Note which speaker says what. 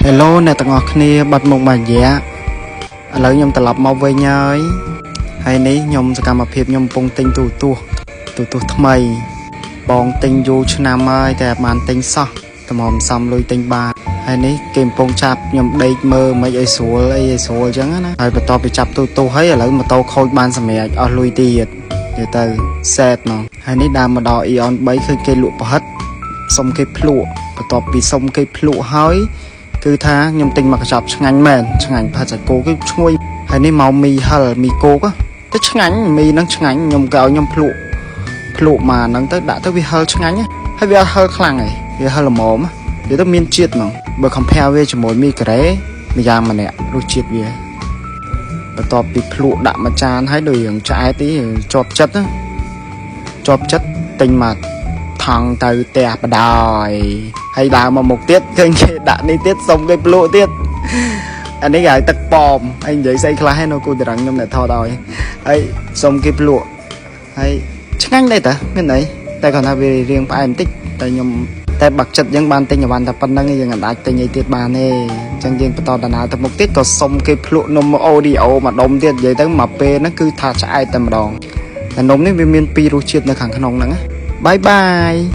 Speaker 1: Hello អ្នកទាំងអស់គ្នាបាត់មុខមួយរយៈឥឡូវខ្ញុំត្រឡប់មកវិញហើយនេះខ្ញុំសកម្មភាពខ្ញុំកំពុងទិញទូរទស្សន៍ថ្មីបងទិញយូរឆ្នាំហើយតែបានទិញសោះតម្រាំសំលុយទិញបានហើយនេះគេកំពុងចាប់ខ្ញុំដេកមើលមិនឲ្យស្រួលអញ្ចឹងណាហើយបន្ទាប់ពីចាប់ទូរទស្សន៍ហើយឥឡូវម៉ូតូខូចបានសម្រាប់អស់លុយទៀតនិយាយទៅសេតហ្មងហើយនេះដើរមកដល់ Eon 3ឃើញគេលក់ប្រហិតសុំគេភ្លក់បន្ទាប់ពីសុំគេភ្លក់ហើយគឺថាខ្ញុំទិញមកកញ្ចប់ឆ្ងាញ់មែនឆ្ងាញ់ផាត់សាច់គោគឺឈ្ងុយហើយនេះមកមីហិលមីគោកទៅឆ្ងាញ់មីហ្នឹងឆ្ងាញ់ខ្ញុំក៏ឲ្យខ្ញុំភ្លក់មកហ្នឹងទៅដាក់ទៅវាហិលឆ្ងាញ់ហើយវាហិលខ្លាំងវាហិលល្មមវាទៅមានជាតិហ្មងបើ compare វាជាមួយមីការ៉េម្យ៉ាងម្នាក់រសជាតិវាបន្ទាប់ពីភ្លក់ដាក់មួយចានហើយដូចរឿងឆ្អែតទីជាប់ចិត្តទិញមកថងទៅផ្ទះបដ ហើយដើរមកមុខទៀតឃើញគេដាក់នេះទៀតសុំគេភ្លក់ទៀតអានេះគេហៅទឹកប៉មហើយនិយាយស្អីខ្លះហើយនៅគូតរឹងខ្ញុំអ្នកថតឲ្យហើយសុំគេភ្លក់ហើយឆ្ងាញ់ដែរតាមានអីតែគាត់ថាវារៀងផ្អែមបន្តិចតែខ្ញុំតែបាក់ចិត្តយើងបានទិញអីវ៉ាន់តែប៉ុណ្្នឹងយើងអាចទិញអីទៀតបានទេអញ្ចឹងយើងបន្តដំណើរទៅមុខទៀតក៏សុំគេភ្លក់នំអូឌីអូមកដុំទៀតនិយាយទៅមកពេលហ្នឹងគឺថាឆ្អែតតែម្ដងតែនំនេះវាមានពីររសជាតិនៅខាងក្នុងហ្នឹងបាយបាយ